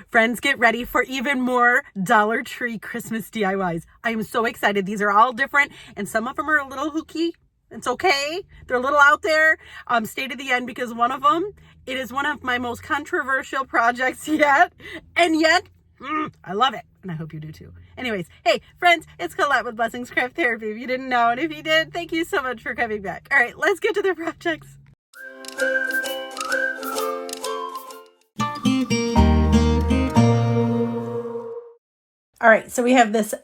Friends, get ready for even more Dollar Tree Christmas DIYs. I am so excited. These are all different, and some of them are a little hooky. It's okay. They're a little out there. Stay to the end because one of them, it is one of my most controversial projects yet. And yet, I love it. And I hope you do too. Anyways, hey, friends, it's Colette with Blessings Craft Therapy. If you didn't know, and if you did, thank you so much for coming back. All right, let's get to the projects. All right, so we have this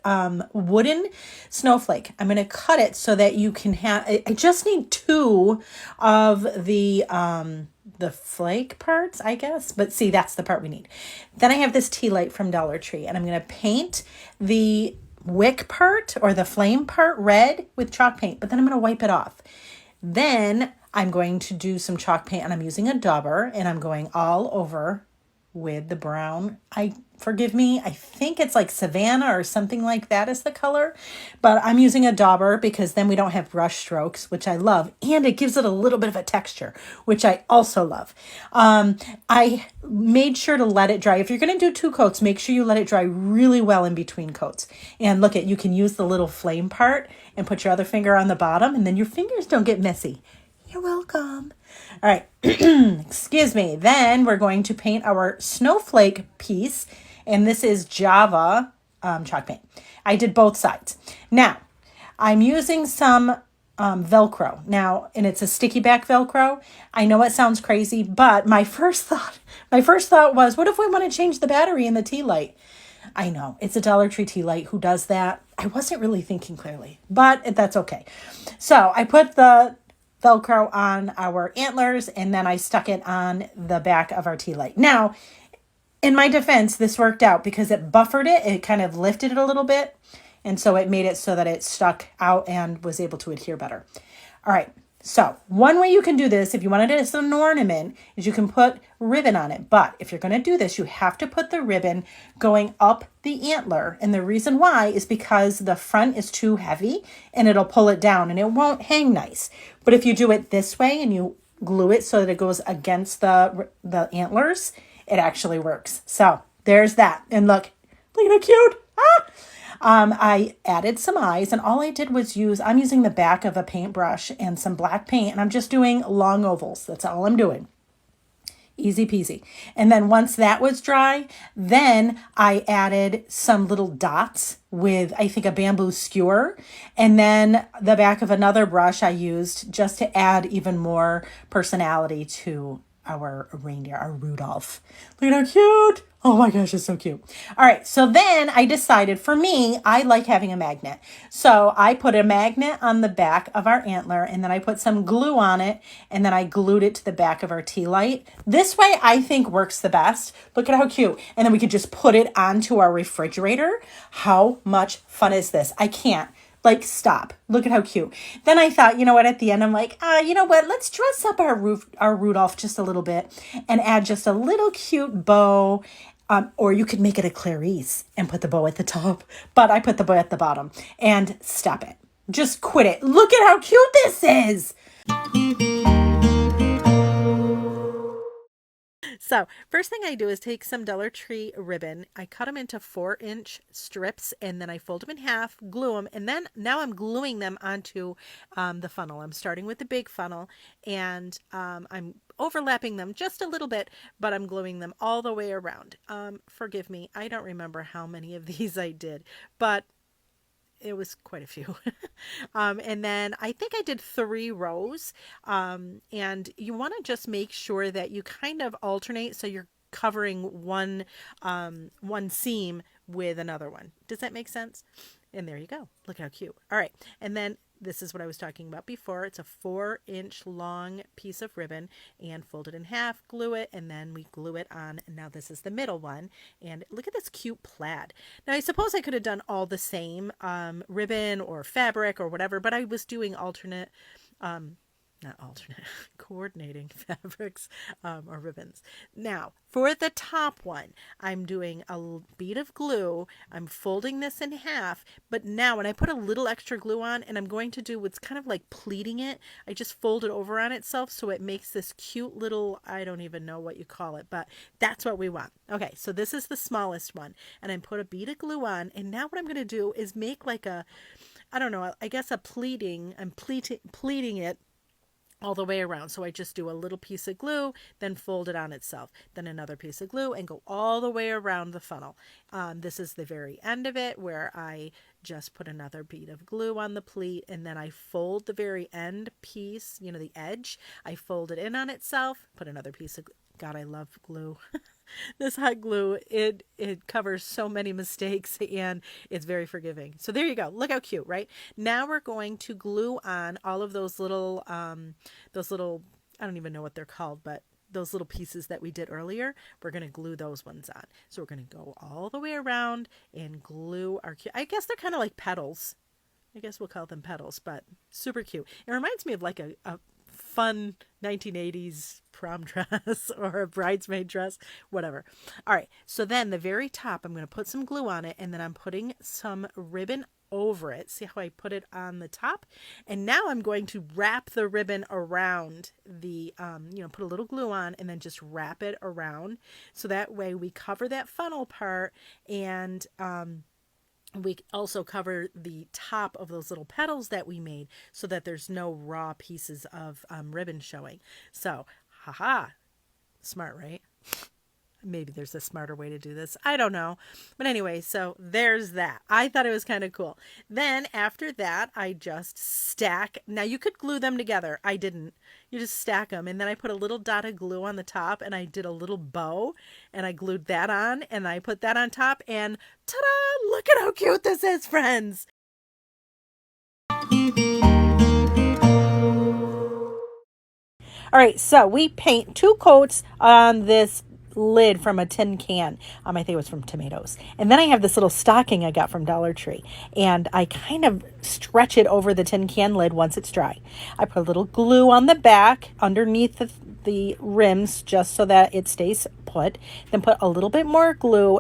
wooden snowflake. I'm going to cut it so that you can have, I just need two of the flake parts, I guess. But see, that's the part we need. Then I have this tea light from Dollar Tree, and I'm going to paint the wick part or the flame part red with chalk paint, but then I'm going to wipe it off. Then I'm going to do some chalk paint, and I'm using a dauber, and I'm going all over with the brown. Forgive me, I think it's like Savannah or something like that is the color, but I'm using a dauber because then we don't have brush strokes, which I love, and it gives it a little bit of a texture, which I also love. I made sure to let it dry. If you're going to do two coats, make sure you let it dry really well in between coats. And look you can use the little flame part and put your other finger on the bottom, and then your fingers don't get messy. You're welcome. All right, excuse me. Then we're going to paint our snowflake piece, and this is Java chalk paint. I did both sides. Now, I'm using some Velcro. Now, and it's a sticky back Velcro. I know it sounds crazy, but my first thought was, what if we want to change the battery in the tea light? I know, it's a Dollar Tree tea light. Who does that? I wasn't really thinking clearly, but that's okay. So I put the Velcro on our antlers, and then I stuck it on the back of our tea light. Now, in my defense, this worked out because it buffered it. It kind of lifted it a little bit, and so it made it so that it stuck out and was able to adhere better. All right, so one way you can do this, if you wanted it as an ornament, is you can put ribbon on it. But if you're going to do this, you have to put the ribbon going up the antler. And the reason why is because the front is too heavy and it'll pull it down and it won't hang nice. But if you do it this way and you glue it so that it goes against the antlers, it actually works. So there's that. And look how cute. I added some eyes, and all I did was I'm using the back of a paintbrush and some black paint, and I'm just doing long ovals. That's all I'm doing. Easy peasy. And then once that was dry, then I added some little dots with, I think, a bamboo skewer. And then the back of another brush I used just to add even more personality to our reindeer, our Rudolph. Look at how cute. Oh my gosh, it's so cute. All right, so then I decided, for me, I like having a magnet. So I put a magnet on the back of our antler, and then I put some glue on it, and then I glued it to the back of our tea light. This way, I think, works the best. Look at how cute. And then we could just put it onto our refrigerator. How much fun is this? I can't. Stop. Look at how cute. Then I thought, you know what, at the end, I'm like, you know what, let's dress up our Rudolph just a little bit and add just a little cute bow. Or you could make it a Clarice and put the bow at the top, but I put the bow at the bottom. And stop it. Just quit it. Look at how cute this is. So first thing I do is take some Dollar Tree ribbon. I cut them into 4-inch strips, and then I fold them in half, glue them, and then now I'm gluing them onto the funnel. I'm starting with the big funnel, and I'm overlapping them just a little bit, but I'm gluing them all the way around. Forgive me, I don't remember how many of these I did, but it was quite a few. And then I think I did 3 rows. And you want to just make sure that you kind of alternate so you're covering one seam with another one. Does that make sense? And there you go. Look how cute. All right. And then this is what I was talking about before. It's a 4-inch long piece of ribbon, and fold it in half, glue it, and then we glue it on. And now this is the middle one. And look at this cute plaid. Now I suppose I could have done all the same ribbon or fabric or whatever, but I was doing alternate not alternate, coordinating fabrics or ribbons. Now, for the top one, I'm doing a bead of glue. I'm folding this in half, but now when I put a little extra glue on, and I'm going to do what's kind of like pleating it, I just fold it over on itself so it makes this cute little, I don't even know what you call it, but that's what we want. Okay, so this is the smallest one, and I put a bead of glue on, and now what I'm going to do is make like a, I don't know, I guess a pleating. I'm pleating it all the way around. So I just do a little piece of glue, then fold it on itself, then another piece of glue, and go all the way around the funnel. This is the very end of it where I just put another bead of glue on the pleat, and then I fold the very end piece, the edge. I fold it in on itself, put another piece of glue. God, I love glue. This hot glue, it covers so many mistakes, and it's very forgiving. So there you go. Look how cute, right? Now we're going to glue on all of those little, I don't even know what they're called, but those little pieces that we did earlier, we're going to glue those ones on. So we're going to go all the way around and glue our, I guess they're kind of like petals. I guess we'll call them petals, but super cute. It reminds me of like a fun 1980s prom dress or a bridesmaid dress, whatever. All right, so then the very top, I'm going to put some glue on it, and then I'm putting some ribbon over it. See how I put it on the top? And now I'm going to wrap the ribbon around the, put a little glue on and then just wrap it around. So that way we cover that funnel part, and we also cover the top of those little petals that we made so that there's no raw pieces of ribbon showing. So, haha, smart, right? Maybe there's a smarter way to do this. I don't know. But anyway, so there's that. I thought it was kind of cool. Then after that, I just stack. Now you could glue them together. I didn't. You just stack them. And then I put a little dot of glue on the top, and I did a little bow, and I glued that on, and I put that on top, and ta-da! Look at how cute this is, friends. All right, so we paint 2 coats on this lid from a tin can. I think it was from Tomatoes. And then I have this little stocking I got from Dollar Tree, and I kind of stretch it over the tin can lid once it's dry. I put a little glue on the back underneath the rims just so that it stays put. Then put a little bit more glue,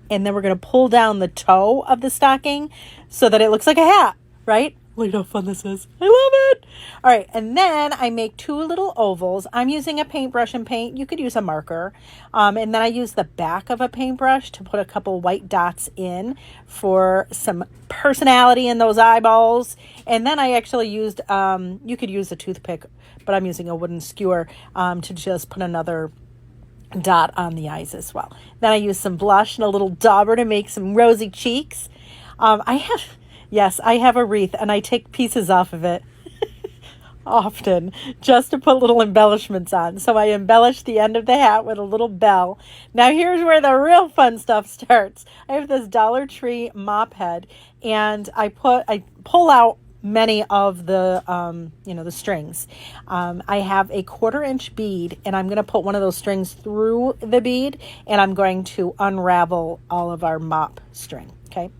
and then we're going to pull down the toe of the stocking so that it looks like a hat, right? Look at how fun this is. I love it. All right, and then I make 2 little ovals. I'm using a paintbrush and paint. You could use a marker. And then I use the back of a paintbrush to put a couple white dots in for some personality in those eyeballs. And then I actually used, you could use a toothpick, but I'm using a wooden skewer to just put another dot on the eyes as well. Then I use some blush and a little dauber to make some rosy cheeks. Yes, I have a wreath, and I take pieces off of it often just to put little embellishments on. So I embellish the end of the hat with a little bell. Now here's where the real fun stuff starts. I have this Dollar Tree mop head, and I pull out many of the, the strings. I have a 1/4-inch bead, and I'm going to put one of those strings through the bead, and I'm going to unravel all of our mop string. Okay.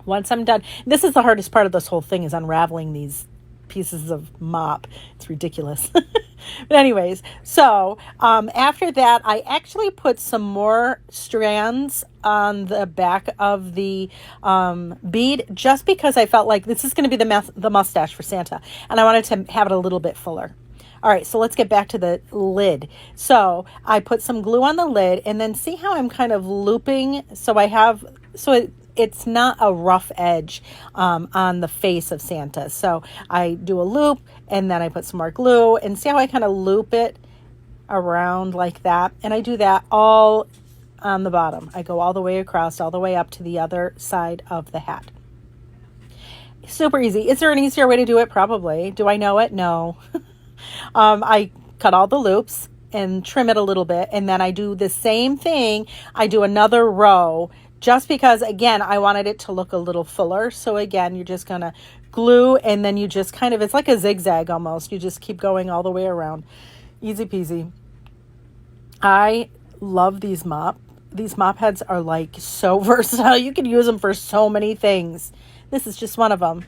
Once I'm done, this is the hardest part of this whole thing, is unraveling these pieces of mop. It's ridiculous. But anyways, so after that, I actually put some more strands on the back of the bead, just because I felt like this is going to be the mustache for Santa, and I wanted to have it a little bit fuller. All right, so let's get back to the lid. So I put some glue on the lid, and then see how I'm kind of looping. It's not a rough edge on the face of Santa. So I do a loop, and then I put some more glue, and see how I kind of loop it around like that. And I do that all on the bottom. I go all the way across, all the way up to the other side of the hat. Super easy. Is there an easier way to do it? Probably. Do I know it? No. I cut all the loops and trim it a little bit, and then I do the same thing. I do another row, just because, again, I wanted it to look a little fuller. So again, you're just going to glue, and then you just kind of, it's like a zigzag almost. You just keep going all the way around. Easy peasy. I love these mop. These mop heads are like so versatile. You can use them for so many things. This is just one of them.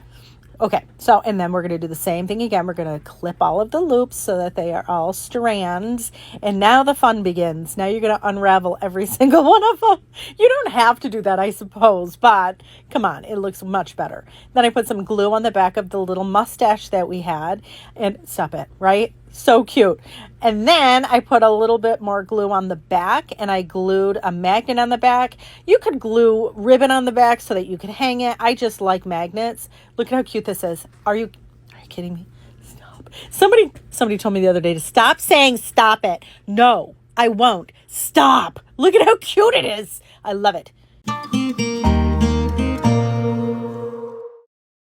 Okay, so, and then we're going to do the same thing again. We're going to clip all of the loops so that they are all strands. And now the fun begins. Now you're going to unravel every single one of them. You don't have to do that, I suppose, but come on, it looks much better. Then I put some glue on the back of the little mustache that we had. And stop it, right? So cute. And then I put a little bit more glue on the back, and I glued a magnet on the back. You could glue ribbon on the back so that you could hang it. I just like magnets. Look at how cute this is. Are you kidding me? Stop. Somebody told me the other day to stop saying stop it. No, I won't. Stop. Look at how cute it is. I love it.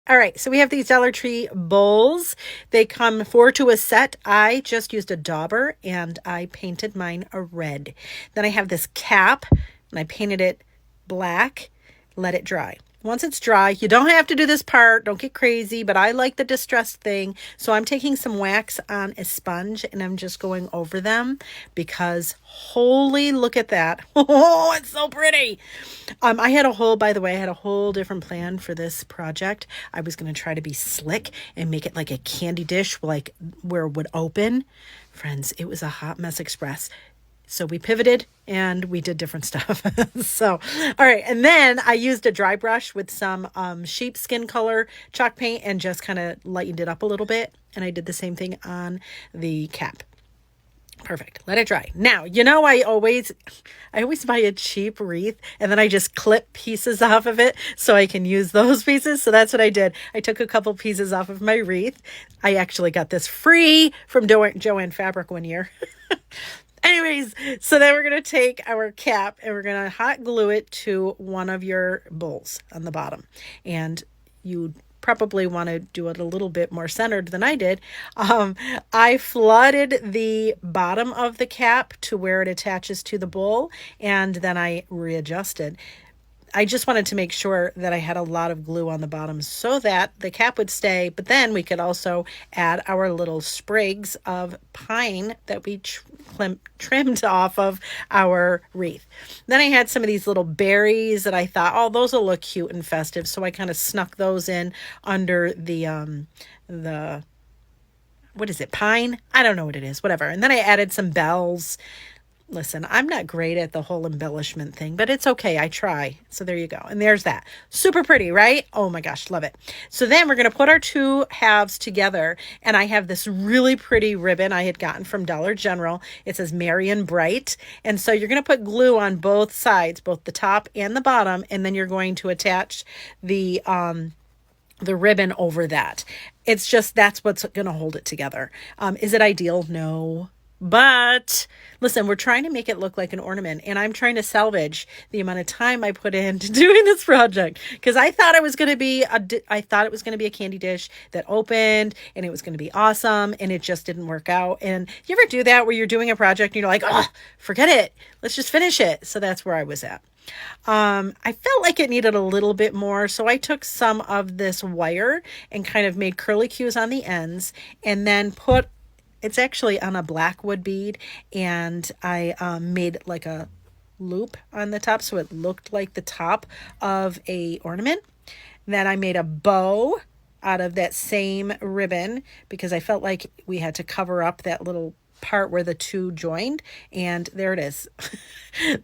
All right, so we have these Dollar Tree bowls. They come 4 to a set. I just used a dauber and I painted mine a red. Then I have this cap and I painted it black, let it dry. Once it's dry, you don't have to do this part. Don't get crazy, but I like the distressed thing. So I'm taking some wax on a sponge and I'm just going over them because holy, look at that. Oh, it's so pretty. I had a whole different plan for this project. I was going to try to be slick and make it like a candy dish, like where it would open. Friends, it was a hot mess express. So we pivoted and we did different stuff. So, all right. And then I used a dry brush with some sheepskin color chalk paint and just kind of lightened it up a little bit. And I did the same thing on the cap. Perfect. Let it dry. Now, I always buy a cheap wreath and then I just clip pieces off of it so I can use those pieces. So that's what I did. I took a couple pieces off of my wreath. I actually got this free from Joann Fabric one year. Anyways, so then we're going to take our cap and we're going to hot glue it to one of your bowls on the bottom. And you probably want to do it a little bit more centered than I did. I flooded the bottom of the cap to where it attaches to the bowl, and then I readjusted. I just wanted to make sure that I had a lot of glue on the bottom so that the cap would stay, but then we could also add our little sprigs of pine that we trimmed off of our wreath. Then I had some of these little berries that I thought, oh, those will look cute and festive, so I kind of snuck those in under the what is it, pine? I don't know what it is, whatever. And then I added some bells. Listen, I'm not great at the whole embellishment thing, but it's okay. I try. So there you go. And there's that. Super pretty, right? Oh my gosh, love it. So then we're going to put our two halves together. And I have this really pretty ribbon I had gotten from Dollar General. It says Merry and Bright. And so you're going to put glue on both sides, both the top and the bottom. And then you're going to attach the ribbon over that. It's just, that's what's going to hold it together. Is it ideal? No. But listen, we're trying to make it look like an ornament, and I'm trying to salvage the amount of time I put into doing this project because I thought it was going to be a candy dish that opened and it was going to be awesome, and it just didn't work out. And you ever do that where you're doing a project and you're like, oh, forget it. Let's just finish it. So that's where I was at. I felt like it needed a little bit more. So I took some of this wire and kind of made curly cues on the ends and then it's actually on a black wood bead, and I made like a loop on the top so it looked like the top of a ornament. Then I made a bow out of that same ribbon because I felt like we had to cover up that little part where the two joined, and there it is.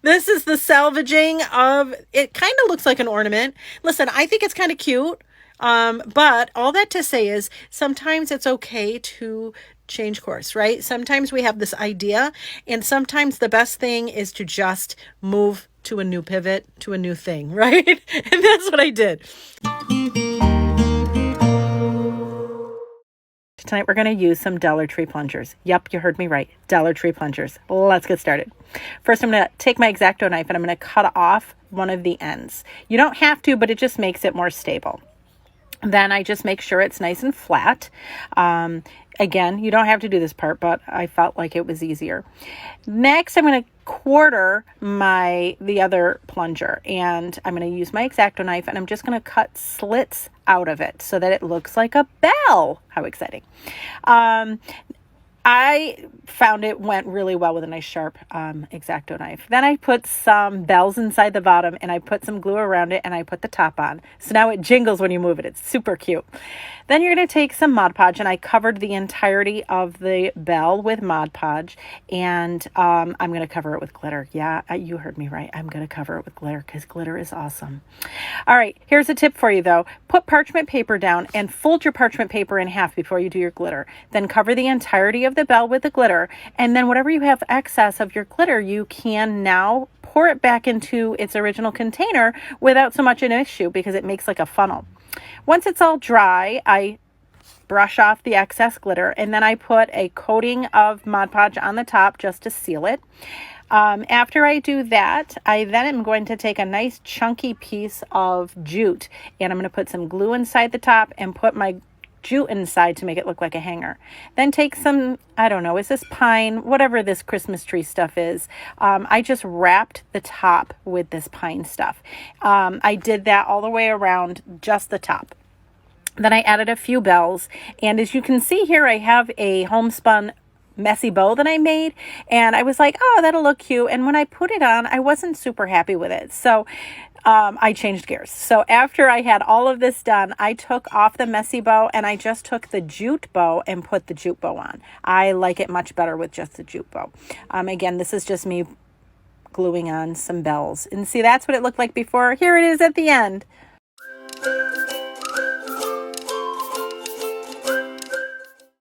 This is the salvaging of it. Kind of looks like an ornament. Listen, I think it's kind of cute. But all that to say is sometimes it's okay to change course, right? Sometimes we have this idea, and sometimes the best thing is to just move to a new pivot, to a new thing, right? And that's what I did. Tonight we're going to use some Dollar Tree plungers. Yep, you heard me right. Dollar Tree plungers. Let's get started. First, I'm going to take my X-Acto knife and I'm going to cut off one of the ends. You don't have to, but it just makes it more stable. Then I just make sure it's nice and flat. Again, you don't have to do this part, but I felt like it was easier. Next, I'm going to quarter the other plunger, and I'm going to use my X-Acto knife, and I'm just going to cut slits out of it so that it looks like a bell. How exciting. I found it went really well with a nice sharp X-Acto knife. Then I put some bells inside the bottom and I put some glue around it and I put the top on. So now it jingles when you move it. It's super cute. Then you're going to take some Mod Podge, and I covered the entirety of the bell with Mod Podge, and I'm going to cover it with glitter. Yeah, you heard me right. I'm going to cover it with glitter because glitter is awesome. All right, here's a tip for you though. Put parchment paper down and fold your parchment paper in half before you do your glitter. Then cover the entirety of the bell with the glitter, and then whatever you have excess of your glitter, you can now pour it back into its original container without so much an issue because it makes like a funnel. Once it's all dry, I brush off the excess glitter, and then I put a coating of Mod Podge on the top just to seal it. After I do that, I then am going to take a nice chunky piece of jute, and I'm going to put some glue inside the top and put my jute inside to make it look like a hanger. Then take some, I don't know, is this pine, whatever this Christmas tree stuff is. I just wrapped the top with this pine stuff. I did that all the way around just the top. Then I added a few bells, and as you can see here, I have a homespun messy bow that I made, and I was like, oh, that'll look cute. And when I put it on, I wasn't super happy with it. So I changed gears. So after I had all of this done, I took off the messy bow and I just took the jute bow and put the jute bow on. I like it much better with just the jute bow. Again, this is just me gluing on some bells. And see, that's what it looked like before. Here it is at the end.